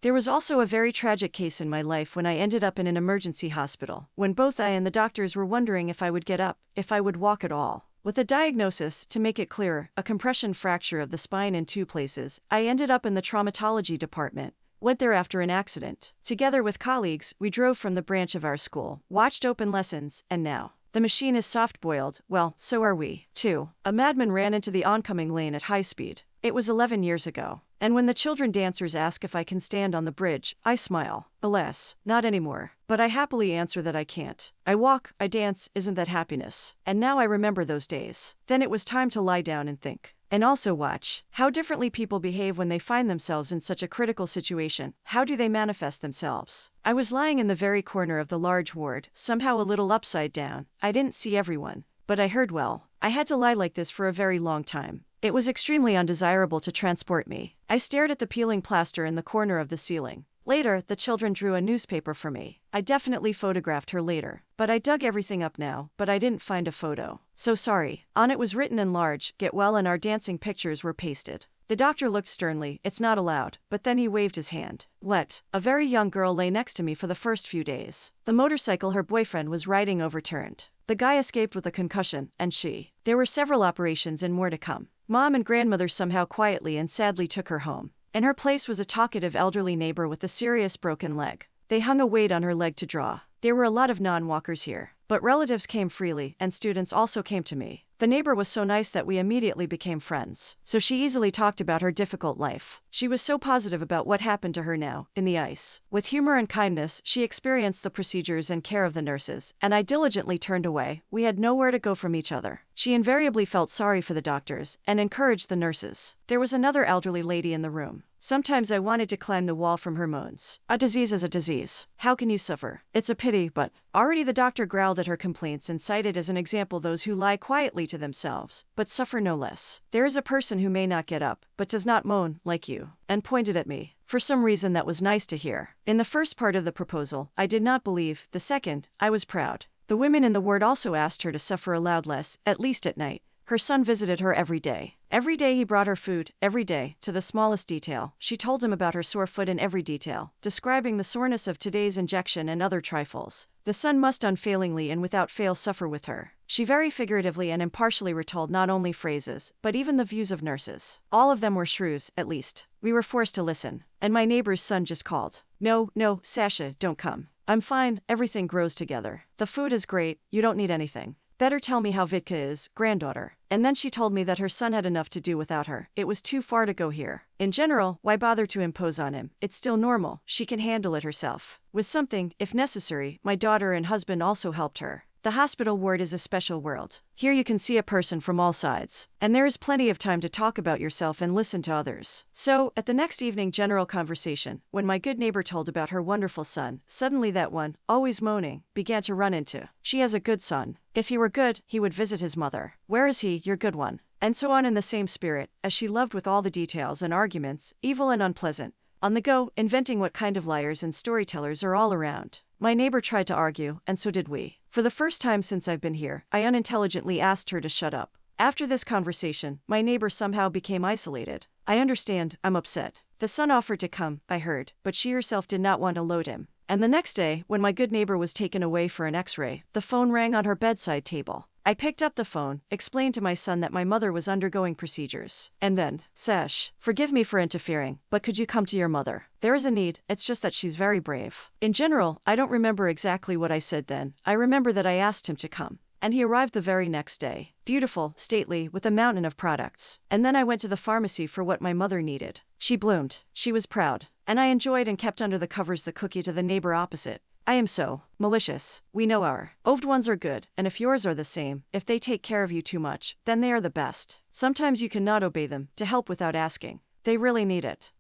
There was also a very tragic case in my life when I ended up in an emergency hospital, when both I and the doctors were wondering if I would get up, if I would walk at all. With a diagnosis, to make it clearer, a compression fracture of the spine in 2 places, I ended up in the traumatology department. Went there after an accident. Together with colleagues, we drove from the branch of our school, watched open lessons, and now the machine is soft-boiled. Well, so are we, too. A madman ran into the oncoming lane at high speed. It was 11 years ago. And when the children dancers ask if I can stand on the bridge, I smile. Alas, not anymore. But I happily answer that I can't. I walk, I dance, isn't that happiness? And now I remember those days. Then it was time to lie down and think. And also watch how differently people behave when they find themselves in such a critical situation. How do they manifest themselves? I was lying in the very corner of the large ward, somehow a little upside down. I didn't see everyone, but I heard well. I had to lie like this for a very long time. It was extremely undesirable to transport me. I stared at the peeling plaster in the corner of the ceiling. Later, the children drew a newspaper for me. I definitely photographed her later. But I dug everything up now, but I didn't find a photo. So sorry. On it was written in large, "Get well," and our dancing pictures were pasted. The doctor looked sternly. It's not allowed. But then he waved his hand. What? A very young girl lay next to me for the first few days. The motorcycle her boyfriend was riding overturned. The guy escaped with a concussion, and she. There were several operations and more to come. Mom and grandmother somehow quietly and sadly took her home. In her place was a talkative elderly neighbor with a serious broken leg. They hung a weight on her leg to draw. There were a lot of non-walkers here. But relatives came freely, and students also came to me. The neighbor was so nice that we immediately became friends. So she easily talked about her difficult life. She was so positive about what happened to her now, in the ice. With humor and kindness, she experienced the procedures and care of the nurses, and I diligently turned away. We had nowhere to go from each other. She invariably felt sorry for the doctors, and encouraged the nurses. There was another elderly lady in the room. Sometimes I wanted to climb the wall from her moans. A disease is a disease. How can you suffer? It's a pity, but... Already the doctor growled at her complaints and cited as an example those who lie quietly to themselves, but suffer no less. There is a person who may not get up, but does not moan, like you. And pointed at me. For some reason that was nice to hear. In the first part of the proposal, I did not believe. The second, I was proud. The women in the ward also asked her to suffer aloud less, at least at night. Her son visited her every day. Every day he brought her food, every day, to the smallest detail. She told him about her sore foot in every detail, describing the soreness of today's injection and other trifles. The son must unfailingly and without fail suffer with her. She very figuratively and impartially retold not only phrases, but even the views of nurses. All of them were shrews, at least. We were forced to listen. And my neighbor's son just called. No, Sasha, don't come. I'm fine, everything grows together. The food is great, you don't need anything. Better tell me how Vitka is, granddaughter. And then she told me that her son had enough to do without her. It was too far to go here. In general, why bother to impose on him? It's still normal. She can handle it herself. With something, if necessary, my daughter and husband also helped her. The hospital ward is a special world. Here you can see a person from all sides. And there is plenty of time to talk about yourself and listen to others. So, at the next evening general conversation, when my good neighbor told about her wonderful son, suddenly that one, always moaning, began to run into. She has a good son. If he were good, he would visit his mother. Where is he, your good one? And so on in the same spirit, as she loved with all the details and arguments, evil and unpleasant. On the go, inventing what kind of liars and storytellers are all around. My neighbor tried to argue, and so did we. For the first time since I've been here, I unintelligently asked her to shut up. After this conversation, my neighbor somehow became isolated. I understand, I'm upset. The son offered to come, I heard, but she herself did not want to load him. And the next day, when my good neighbor was taken away for an x-ray, the phone rang on her bedside table. I picked up the phone, explained to my son that my mother was undergoing procedures. And then, Sash, forgive me for interfering, but could you come to your mother? There is a need, it's just that she's very brave. In general, I don't remember exactly what I said then. I remember that I asked him to come. And he arrived the very next day. Beautiful, stately, with a mountain of products. And then I went to the pharmacy for what my mother needed. She bloomed. She was proud. And I enjoyed and kept under the covers the cookie to the neighbor opposite. I am so malicious. We know our oved ones are good, and if yours are the same, if they take care of you too much, then they are the best. Sometimes you cannot obey them, to help without asking. They really need it.